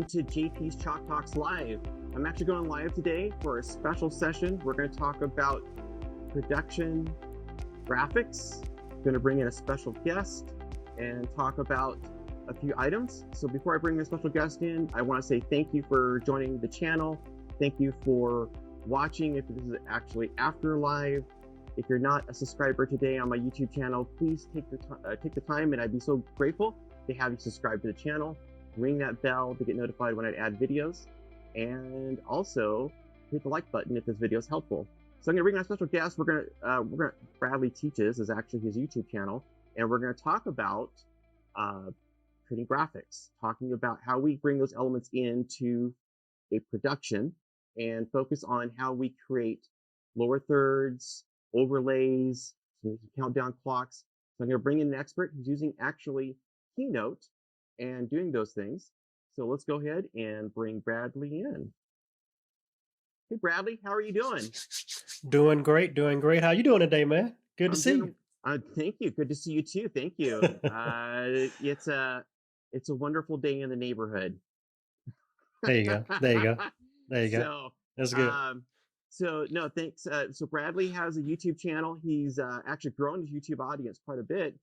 to JP's Chalk Talks Live. I'm actually going live today for a special session. We're going to talk about production graphics. I'm going to bring in a special guest and talk about a few items. So before I bring the special guest in, I want to say thank you for joining the channel. Thank you for watching if this is actually after live. If you're not a subscriber today on my YouTube channel, please take the time, and I'd be so grateful to have you subscribe to the channel. Ring that bell to get notified when I add videos, and also hit the like button if this video is helpful. So I'm going to bring in a special guest. Bradley Teaches is actually his YouTube channel, and we're going to talk about creating graphics, talking about how we bring those elements into a production, and focus on how we create lower thirds, overlays, countdown clocks. So I'm going to bring in an expert who's using actually Keynote and doing those things. So let's go ahead and bring Bradley in. Hey Bradley, how are you doing? Doing great, doing great. How you doing today, man? Good to see you. Thank you. Good to see you too. Thank you. It's a wonderful day in the neighborhood. There you go. There you go. There you go. So, that's good. So no, thanks. So Bradley has a YouTube channel. He's actually grown his YouTube audience quite a bit,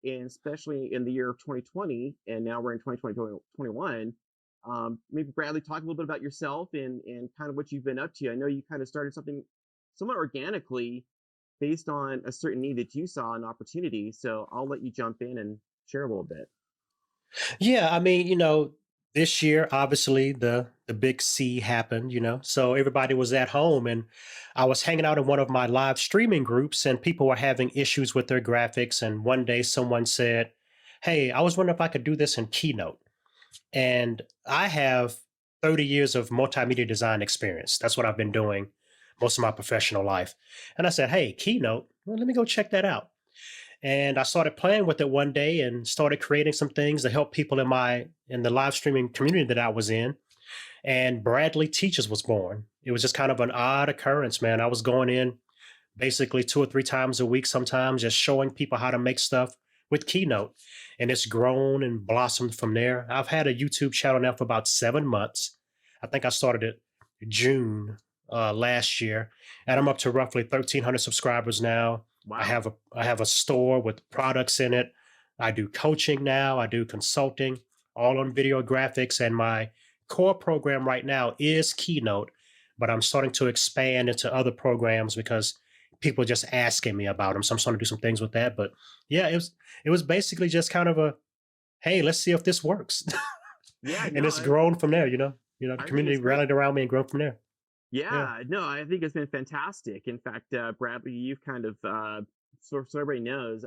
and especially in the year of 2020, and now we're in 2021. Maybe Bradley, talk a little bit about yourself and kind of what you've been up to. I know you kind of started something somewhat organically based on a certain need that you saw, an opportunity. So I'll let you jump in and share a little bit. Yeah, I mean, this year, obviously, the big C happened, so everybody was at home, and I was hanging out in one of my live streaming groups, and people were having issues with their graphics. And one day someone said, "Hey, I was wondering if I could do this in Keynote." And I have 30 years of multimedia design experience. That's what I've been doing most of my professional life. And I said, "Hey, Keynote, well, let me go check that out." And I started playing with it one day and started creating some things to help people in the live streaming community that I was in. And Bradley Teaches was born. It was just kind of an odd occurrence, man. I was going in basically 2 or 3 times a week, sometimes just showing people how to make stuff with Keynote. And it's grown and blossomed from there. I've had a YouTube channel now for about 7 months. I think I started it June last year, and I'm up to roughly 1,300 subscribers now. Wow. I have a store with products in it. I do coaching now. I do consulting, all on video graphics. And my core program right now is Keynote, but I'm starting to expand into other programs because people are just asking me about them. So I'm starting to do some things with that. But yeah, it was basically just kind of a, hey, let's see if this works. Yeah, and it's grown from there. The community rallied around me and grown from there. Yeah, no, I think it's been fantastic. In fact, Bradley, you've kind of, so everybody knows,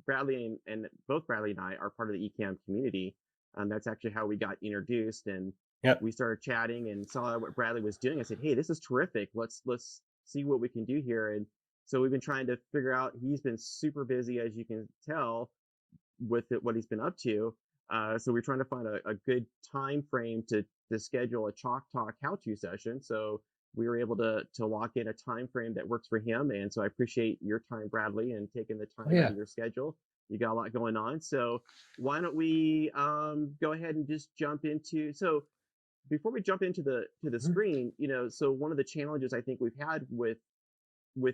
Bradley and both Bradley and I are part of the Ecamm community. That's actually how we got introduced, and we started chatting and saw what Bradley was doing. I said, "Hey, this is terrific. Let's see what we can do here." And so we've been trying to figure out. He's been super busy, as you can tell, with what he's been up to. So we're trying to find a good time frame to schedule a Chalk Talk how-to session. So we were able to lock in a time frame that works for him. And so I appreciate your time, Bradley, and taking the time out of your schedule. You got a lot going on. So why don't we go ahead and just jump into, so before we jump into the screen, so one of the challenges I think we've had with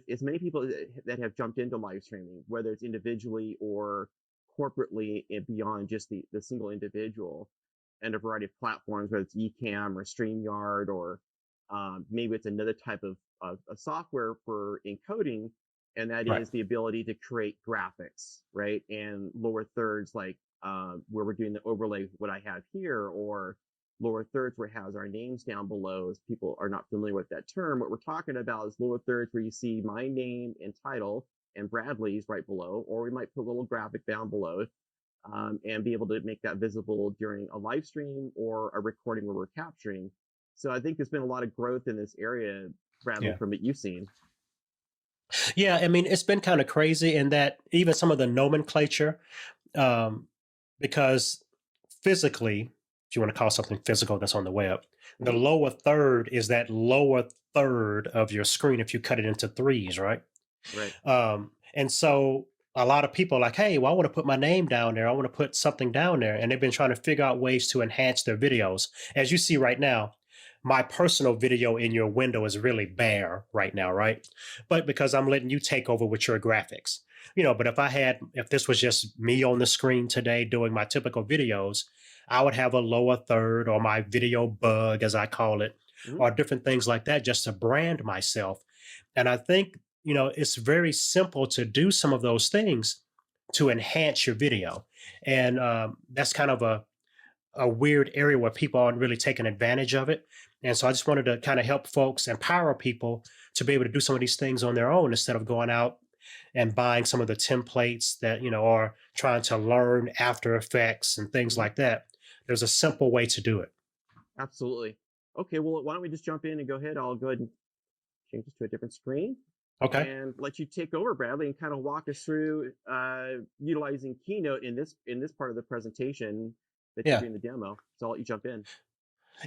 as many people that have jumped into live streaming, whether it's individually or corporately and beyond just the single individual, and a variety of platforms, whether it's Ecamm or StreamYard, or maybe it's another type of software for encoding, and that is the ability to create graphics, right? And lower thirds, like where we're doing the overlay, what I have here, or lower thirds where it has our names down below. As people are not familiar with that term, what we're talking about is lower thirds where you see my name and title and Bradley's right below, or we might put a little graphic down below, and be able to make that visible during a live stream or a recording where we're capturing. So I think there's been a lot of growth in this area, Bradley, from what you've seen. Yeah, I mean, it's been kind of crazy in that even some of the nomenclature, because physically, if you want to call something physical that's on the web, the lower third is that lower third of your screen if you cut it into threes, right? Right. And so a lot of people are like, hey, well, I want to put my name down there. I want to put something down there. And they've been trying to figure out ways to enhance their videos. As you see right now, my personal video in your window is really bare right now, right? But because I'm letting you take over with your graphics. But if this was just me on the screen today doing my typical videos, I would have a lower third or my video bug, as I call it, Hmm. or different things like that just to brand myself. And I think it's very simple to do some of those things to enhance your video. And that's kind of a weird area where people aren't really taking advantage of it. And so I just wanted to kind of help folks, empower people to be able to do some of these things on their own instead of going out and buying some of the templates that, or trying to learn After Effects and things Hmm. like that. There's a simple way to do it. Absolutely. Okay, well, why don't we just jump in and go ahead? I'll go ahead and change this to a different screen Okay. and let you take over, Bradley, and kind of walk us through utilizing Keynote in this part of the presentation that you're Yeah. doing the demo. So I'll let you jump in.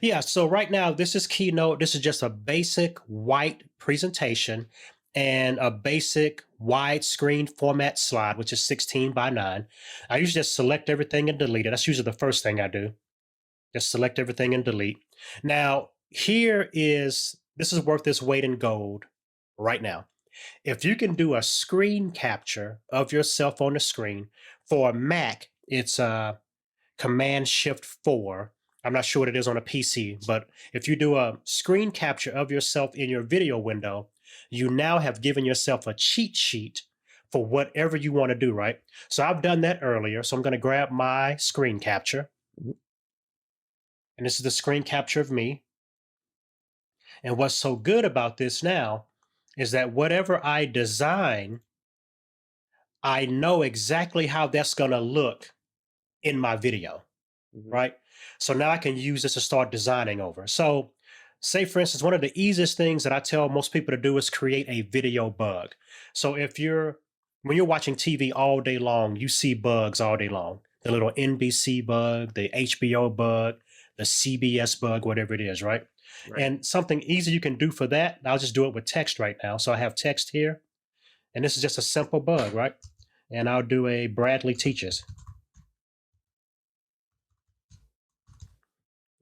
Yeah, so right now, this is Keynote. This is just a basic white presentation and a basic widescreen format slide, which is 16 by 9. I usually just select everything and delete it. That's usually the first thing I do. Just select everything and delete. Now, this is worth its weight in gold right now. If you can do a screen capture of yourself on the screen for a Mac, it's Command Shift 4. I'm not sure what it is on a PC, but if you do a screen capture of yourself in your video window, you now have given yourself a cheat sheet for whatever you want to do, right? So I've done that earlier. So I'm going to grab my screen capture, Mhm. and this is the screen capture of me. And what's so good about this now is that whatever I design, I know exactly how that's going to look in my video. Mhm. Right? So now I can use this to start designing over. So, say for instance, one of the easiest things that I tell most people to do is create a video bug. So when you're watching TV all day long, you see bugs all day long. The little NBC bug, the HBO bug, the CBS bug, whatever it is, right? Right. And something easy you can do for that, I'll just do it with text right now. So I have text here, and this is just a simple bug, right? And I'll do a Bradley teaches.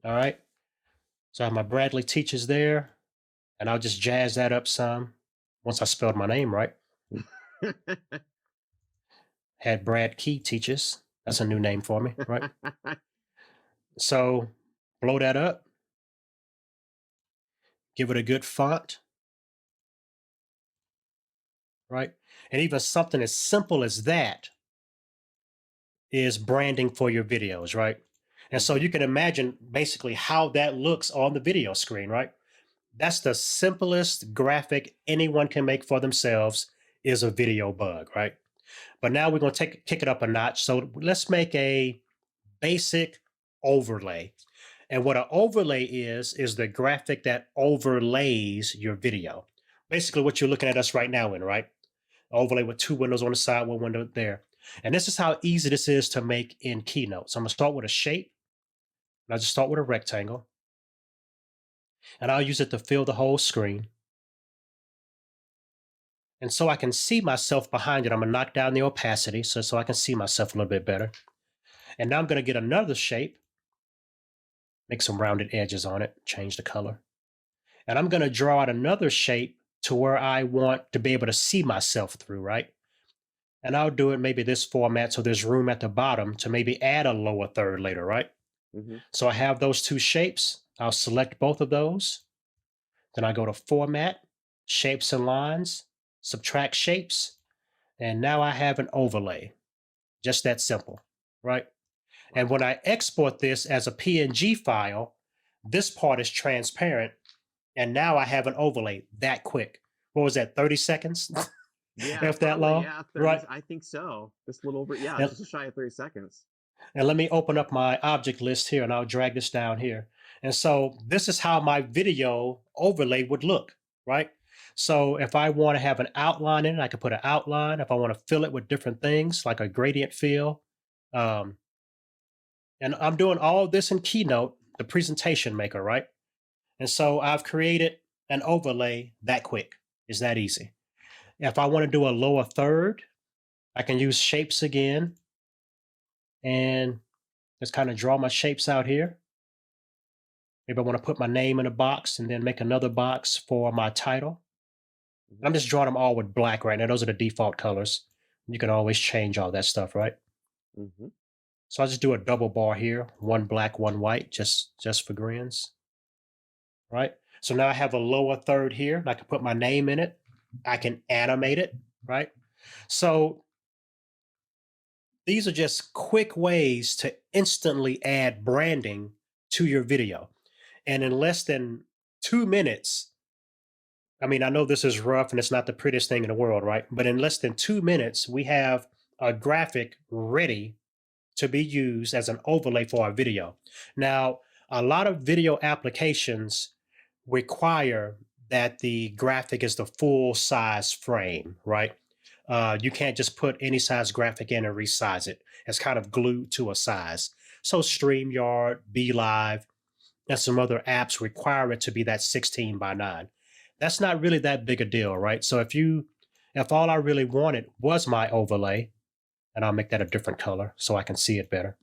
All right. So I have my Bradley teaches there, and I'll just jazz that up some once I spelled my name right. Had Brad Key teaches. That's a new name for me, right? So blow that up, give it a good font, right? And even something as simple as that is branding for your videos, right? And so Mhm. you can imagine basically how that looks on the video screen, right? That's the simplest graphic anyone can make for themselves is a video bug, right? But now we're going to kick it up a notch. So let's make a basic overlay. And what an overlay is the graphic that overlays your video. Basically, what you're looking at us right now in, right? Overlay with two windows on the side, one window there. And this is how easy this is to make in Keynote. So I'm going to start with a shape. And I'll just start with a rectangle. And I'll use it to fill the whole screen. And so I can see myself behind it. I'm going to knock down the opacity so I can see myself a little bit better. And now I'm going to get another shape, make some rounded edges on it, change the color. And I'm going to draw out another shape to where I want to be able to see myself through, right? And I'll do it maybe this format so there's room at the bottom to maybe add a lower third later, right? Mhm. So I have those two shapes. I'll select both of those. Then I go to Format, Shapes and Lines, Subtract Shapes, and now I have an overlay. Just that simple, right? And Wow. when I export this as a PNG file, this part is transparent. And now I have an overlay that quick. What was that, 30 seconds? Yeah, If that probably. long, Yeah, 30. right? I think so. Just a little over. Yeah, And, just shy of 30 seconds. and let me open up my object list here and I'll drag this down here. And so this is how my video overlay would look, right? So if I want to have an outline in it, I can put an outline. If I want to fill it with different things like a gradient fill, um, and I'm doing all this in Keynote, the presentation maker, right? And so I've created an overlay that quick. It's that easy. If I want to do a lower third, I can use shapes again and just kind of draw my shapes out here. Maybe I want to put my name in a box and then make another box for my title. Hmm. I'm just drawing them all with black right now. Those are the default colors. You can always change all that stuff, right? Hmm. So I'll just do a double bar here, one black, one white, just for grins, right? So now I have a lower third here. I can put my name in it. I can animate it, right? So these are just quick ways to instantly add branding to your video. And in less than 2 minutes, I mean, I know this is rough and it's not the prettiest thing in the world, right? But in less than 2 minutes, we have a graphic ready to be used as an overlay for our video. Now, a lot of video applications require that the graphic is the full size frame, right? You can't just put any size graphic in and resize it. It's kind of glued to a size. So StreamYard, BeLive, and some other apps require it to be that 16 by 9. That's not really that big a deal, right? So if all I really wanted was my overlay, and I'll make that a different color so I can see it better.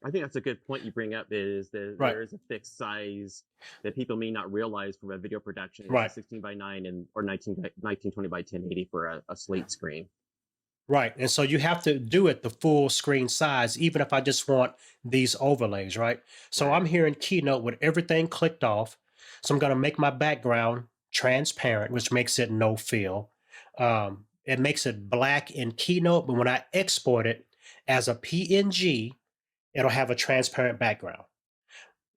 I think that's a good point you bring up is that Right, there is a fixed size that people may not realize from a video production is a right, 16 by 9 and or 1920 by 1080 for a slate screen. right. And so you have to do it the full screen size, even if I just want these overlays, right? So Right. I'm here in Keynote with everything clicked off. So I'm going to make my background transparent, which makes it no fill. It makes it black in Keynote, but when I export it as a PNG, it'll have a transparent background.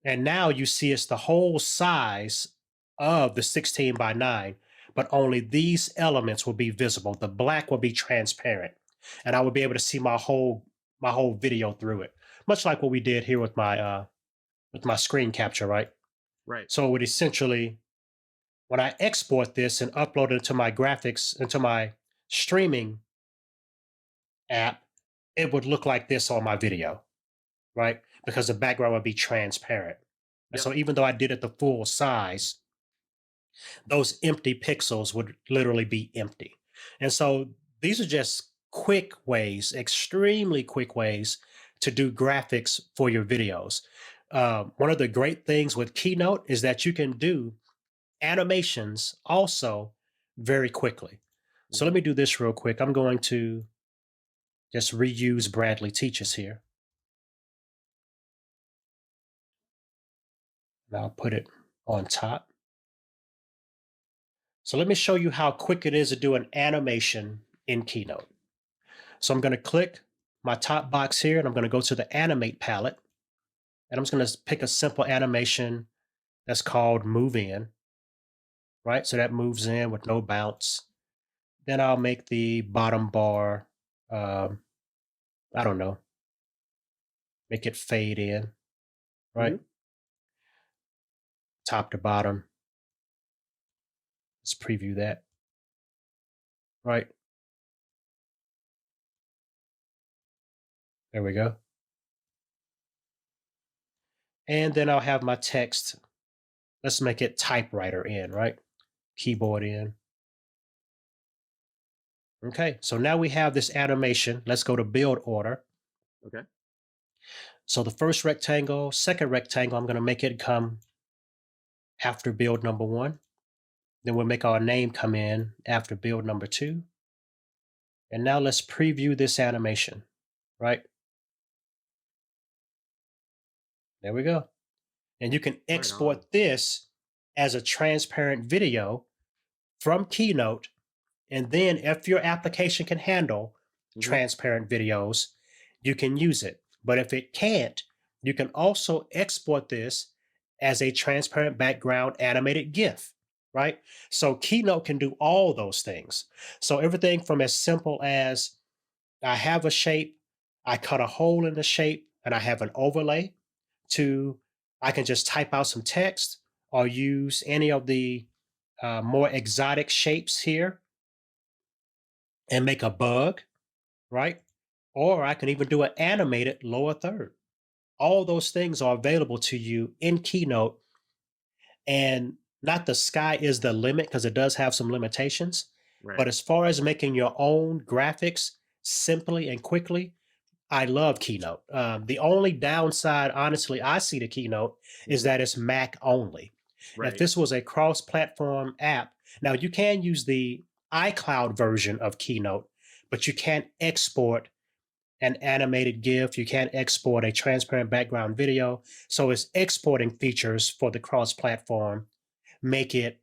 And now you see it's the whole size of the 16 by 9, but only these elements will be visible. The black will be transparent. And I will be able to see my whole video through it. Much like what we did here with my screen capture, right? Right. So it would essentially, when I export this and upload it to my graphics, into my streaming app, it would look like this on my video, right? Because the background would be transparent. And Yep. so even though I did it the full size, those empty pixels would literally be empty. And so these are just quick ways, extremely quick ways to do graphics for your videos. One of the great things with Keynote is that you can do animations also very quickly. So let Hmm. me do this real quick. I'm going to just reuse Bradley Teaches here. And I'll put it on top. So let me show you how quick it is to do an animation in Keynote. So I'm going to click my top box here and I'm going to go to the animate palette and I'm just going to pick a simple animation that's called move in, right? So that moves in with no bounce. Then I'll make the bottom bar, um, I don't know, make it fade in, Hmm. right? Top to bottom. Let's preview that, right? There we go. And then I'll have my text. Let's make it typewriter in, right? Keyboard in. Okay, so now we have this animation. Let's go to build order. Okay. So the first rectangle, second rectangle, I'm going to make it come after build number one. Then we'll make our name come in after build number two. And now let's preview this animation, right? There we go. And you can Right on. export this as a transparent video from Keynote. And then if your application can handle Hmm. transparent videos, you can use it. But if it can't, you can also export this as a transparent background animated GIF, right? So Keynote can do all those things. So everything from as simple as I have a shape, I cut a hole in the shape, and I have an overlay, to I can just type out some text or use any of the more exotic shapes here and make a bug, right? Or I can even do an animated lower third. All those things are available to you in Keynote, and not the sky is the limit because it does have some limitations. Right. But as far as making your own graphics, simply and quickly, I love Keynote. The only downside, honestly, I see to Keynote is Hmm. that it's Mac only. If Right. this was a cross platform app, now you can use the iCloud version of Keynote, but you can't export an animated GIF. You can't export a transparent background video. So its exporting features for the cross platform make it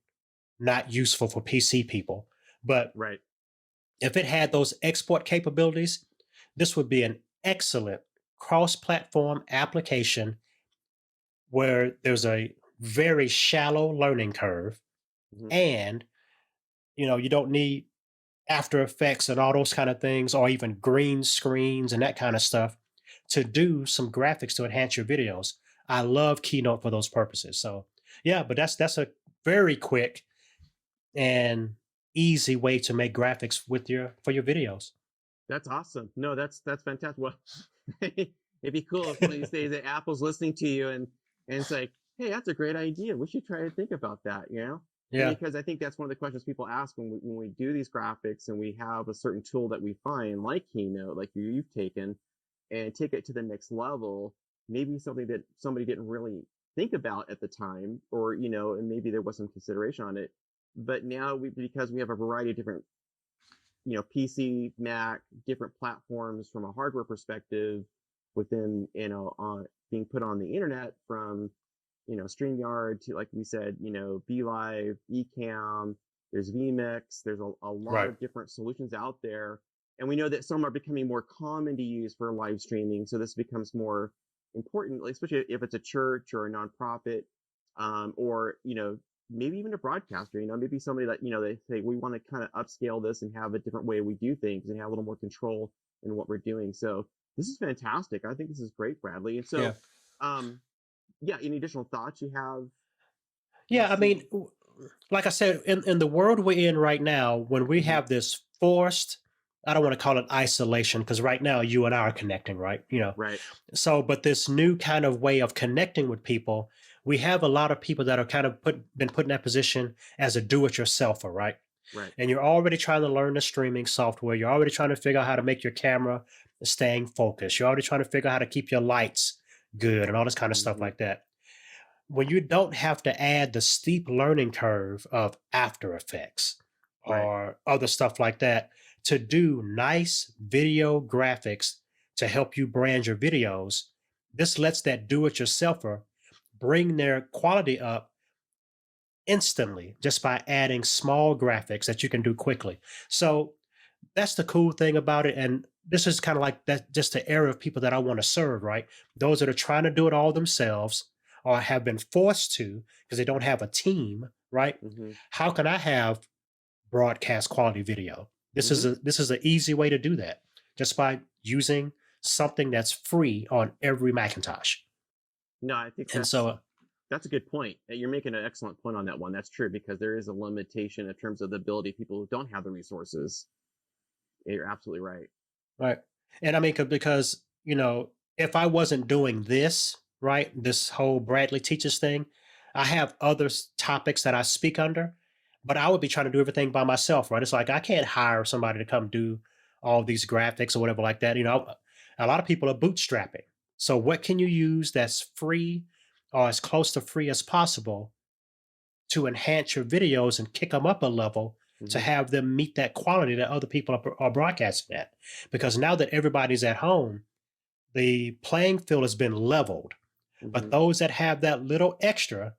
not useful for PC people. But Right. if it had those export capabilities, this would be an excellent cross platform application where there's a very shallow learning curve Hmm. and you don't need after effects and all those kind of things or even green screens and that kind of stuff to do some graphics to enhance your videos. I love Keynote for those purposes. So yeah, but that's a very quick and easy way to make graphics with your for your videos. That's awesome. No, that's fantastic. Well, it'd be cool if one of these days that Apple's listening to you and it's like, hey, that's a great idea. We should try to think about that, you know? And Yeah. because I think that's one of the questions people ask when we do these graphics and we have a certain tool that we find, like Keynote, like you've taken, and take it to the next level, maybe something that somebody didn't really think about at the time, or, and maybe there was some consideration on it. But now because we have a variety of different PC, Mac, different platforms from a hardware perspective within, on being put on the internet from, StreamYard to, like we said, BeLive, Ecamm, there's vMix, there's a lot Right. of different solutions out there. And we know that some are becoming more common to use for live streaming. So this becomes more important, especially if it's a church or a nonprofit, or, maybe even a broadcaster, maybe somebody that, they say, we want to kind of upscale this and have a different way we do things and have a little more control in what we're doing. So this is fantastic. I think this is great, Bradley. And Yeah. so, um, yeah, any additional thoughts you have Yeah, as I mean, to, like I said, in the world we're in right now, when we Mhm. have this forced, I don't want to call it isolation because right now you and I are connecting, right? Right, So, but this new kind of way of connecting with people, we have a lot of people that are kind of been put in that position as a do-it-yourselfer, right? right. And you're already trying to learn the streaming software. You're already trying to figure out how to make your camera staying focused. You're already trying to figure out how to keep your lights good and all this kind of stuff Hmm. like that when you don't have to add the steep learning curve of After Effects Right. or other stuff like that to do nice video graphics to help you brand your videos, this lets that do it yourselfer bring their quality up instantly just by adding small graphics that you can do quickly. So that's the cool thing about it. And this is kind of like that just the area of people that I want to serve, right? Those that are trying to do it all themselves or have been forced to because they don't have a team, right? Hmm. How can I have broadcast quality video? Hmm. This is an easy way to do that just by using something that's free on every Macintosh. No, I think And so that's a good point. You're making an excellent point on that one. That's true because there is a limitation in terms of the ability of people who don't have the resources. You're absolutely right. right. And I mean, because, if I wasn't doing this, right, this whole Bradley teaches thing, I have other topics that I speak under, but I would be trying to do everything by myself, right? It's like I can't hire somebody to come do all these graphics or whatever like that. A lot of people are bootstrapping. So, what can you use that's free or as close to free as possible to enhance your videos and kick them up a level to Hmm. have them meet that quality that other people are broadcasting at. Because now that everybody's at home, the playing field has been leveled. But Hmm. those that have that little extra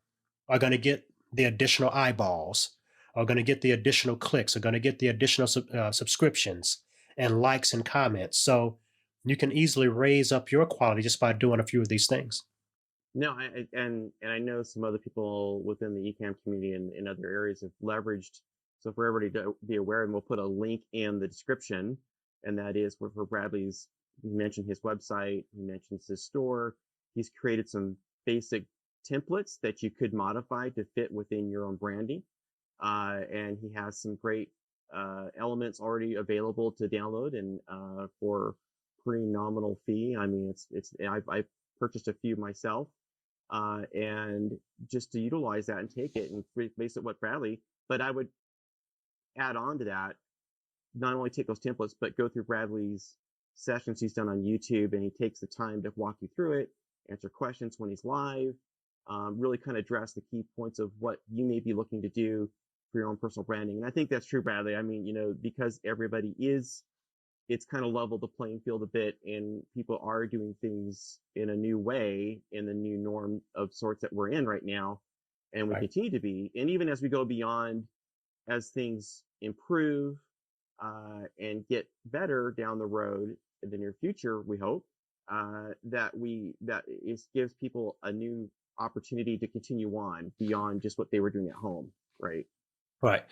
are going to get the additional eyeballs, are going to get the additional clicks, are going to get the additional subscriptions and likes and comments. So you can easily raise up your quality just by doing a few of these things. No, and I know some other people within the Ecamm community and in other areas have leveraged. So for everybody to be aware, and we'll put a link in the description, and that is for Bradley's. He mentioned his website. He mentions his store. He's created some basic templates that you could modify to fit within your own branding, and he has some great elements already available to download and for pretty nominal fee. I mean, I've purchased a few myself, and just to utilize that and take it and base it what Bradley. But I would add on to that. not only take those templates, but go through Bradley's sessions he's done on YouTube, and he takes the time to walk you through it, answer questions when he's live, really kind of address the key points of what you may be looking to do for your own personal branding. And I think that's true, Bradley. I mean, because everybody is, it's kind of leveled the playing field a bit, and people are doing things in a new way in the new norm of sorts that we're in right now, and we Right. continue to be. And even as we go beyond, as things improve and get better down the road in the near future, we hope that it gives people a new opportunity to continue on beyond just what they were doing at home, right? Right.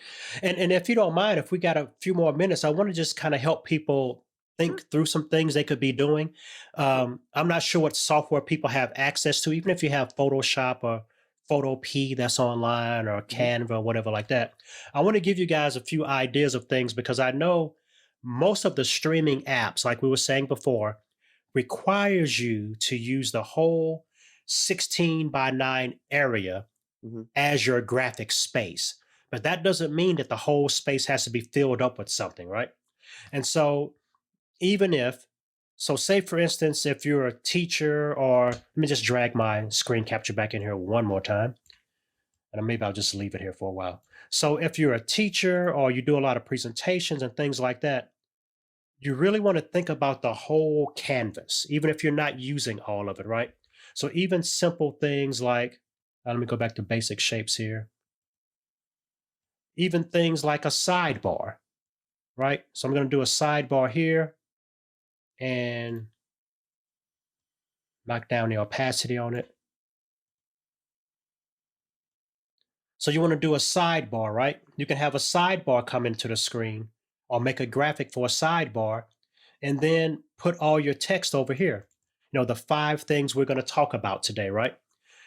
And if you don't mind, if we got a few more minutes, I want to just kind of help people Sure. think through some things they could be doing. Okay. I'm not sure what software people have access to, even if you have Photoshop or Photo P that's online or Hmm. Canva or whatever like that. I want to give you guys a few ideas of things because I know most of the streaming apps, like we were saying before, requires you to use the whole 16 by 9 area Hmm. as your graphic space. But that doesn't mean that the whole space has to be filled up with something, right? And so, even if, so say for instance, if you're a teacher, or let me just drag my screen capture back in here one more time, and maybe I'll just leave it here for a while. So, if you're a teacher or you do a lot of presentations and things like that, you really want to think about the whole canvas, even if you're not using all of it, right? So, even simple things like, let me go back to basic shapes here. Even things like a sidebar, right? So I'm going to do a sidebar here and knock down the opacity on it. So you want to do a sidebar, right? You can have a sidebar come into the screen or make a graphic for a sidebar and then put all your text over here. The 5 things we're going to talk about today, right?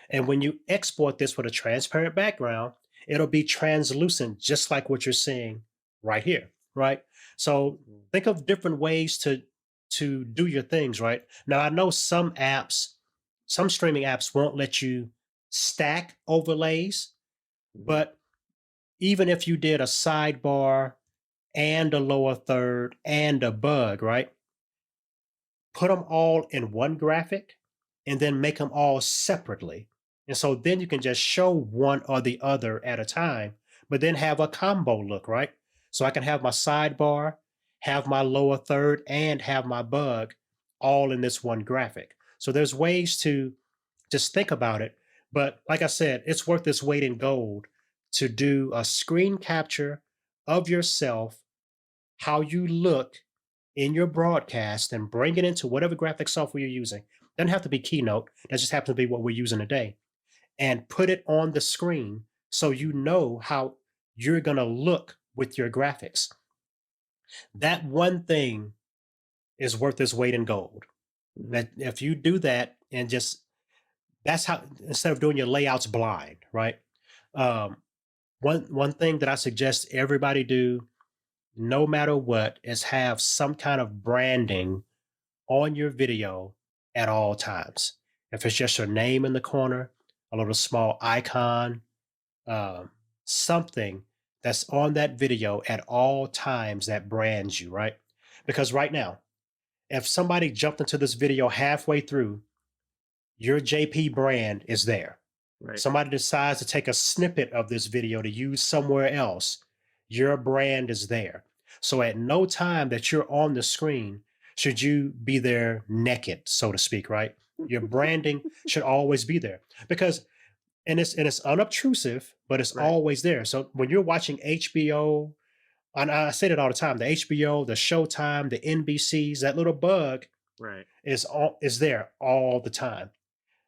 And when you export this with a transparent background, it'll be translucent, just like what you're seeing right here, right? So think of different ways to do your things, right? Now I know some apps, some streaming apps won't let you stack overlays, Hmm. but even if you did a sidebar and a lower third and a bug, right? Put them all in one graphic and then make them all separately. And so then you can just show one or the other at a time, but then have a combo look, right? So I can have my sidebar, have my lower third, and have my bug all in this one graphic. So there's ways to just think about it. But like I said, it's worth its weight in gold to do a screen capture of yourself, how you look in your broadcast, and bring it into whatever graphic software you're using. Doesn't have to be Keynote. That just happens to be what we're using today. And put it on the screen so you know how you're going to look with your graphics. That one thing is worth its weight in gold. Hmm. That if you do that and just, that's how, instead of doing your layouts blind, right? Um, one thing that I suggest everybody do, no matter what, is have some kind of branding on your video at all times. If it's just your name in the corner, a little small icon, um, something that's on that video at all times that brands you, right? Because right now, if somebody jumped into this video halfway through, your JP brand is there. Right. Somebody decides to take a snippet of this video to use somewhere else, your brand is there. So at no time that you're on the screen should you be there naked, so to speak, right? Your branding should always be there because and it's unobtrusive, but it's Right. always there. So when you're watching HBO, and I say it all the time, the HBO, the Showtime, the NBCs, that little bug Right. is there all the time.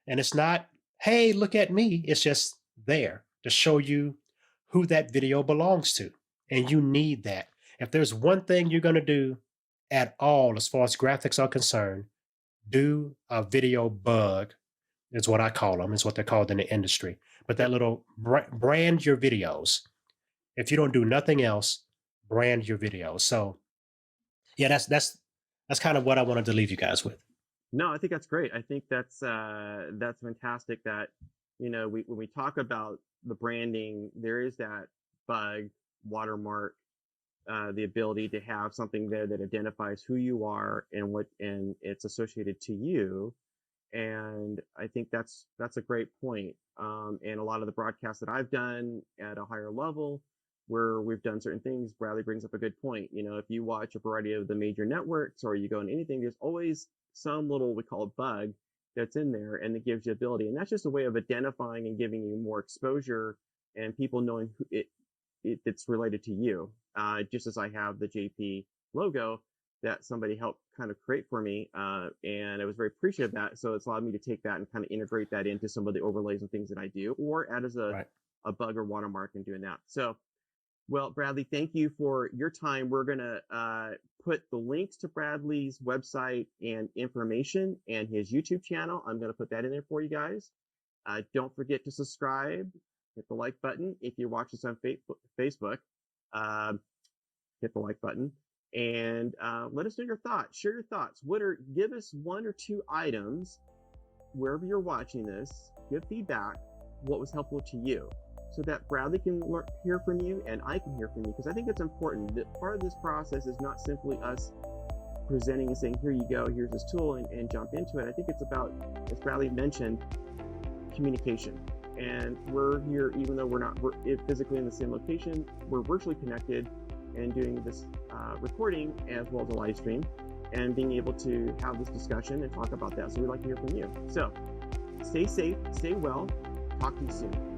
And it's not, hey, look at me. It's just there to show you who that video belongs to. And you need that. If there's one thing you're going to do at all, as far as graphics are concerned, do a video bug, is what I call them, is what they're called in the industry. But that Yep. little brand your videos. If you don't do nothing else, brand your videos. So yeah, that's kind of what I wanted to leave you guys with. No, I think that's great. I think that's fantastic that, we when we talk about the branding, there is that bug, watermark, the ability to have something there that identifies who you are and what, and it's associated to you. And I think that's a great point. And a lot of the broadcasts that I've done at a higher level, where we've done certain things, Bradley brings up a good point. You know, if you watch a variety of the major networks or you go on anything, there's always some little, we call it bug, that's in there, and it gives you ability. And that's just a way of identifying and giving you more exposure and people knowing who it's related to you. Just as I have the JP logo that somebody helped kind of create for me, and I was very appreciative of that. So it's allowed me to take that and kind of integrate that into some of the overlays and things that I do, or add as Right. a bug or watermark in doing that. So, well, Bradley, thank you for your time. We're going to put the links to Bradley's website and information and his YouTube channel. I'm going to put that in there for you guys. Don't forget to subscribe, hit the like button. If you watch this on Facebook, hit the like button, and let us know your thoughts. Share your thoughts. Give us 1 or 2 items wherever you're watching this. Give feedback. What was helpful to you, so that Bradley can hear from you and I can hear from you, because I think it's important that part of this process is not simply us presenting and saying, here you go, here's this tool, and jump into it. I think it's about, as Bradley mentioned, communication. And we're here, even though we're physically in the same location, we're virtually connected and doing this recording as well as a live stream, and being able to have this discussion and talk about that. So we'd like to hear from you. So stay safe, stay well. Talk to you soon.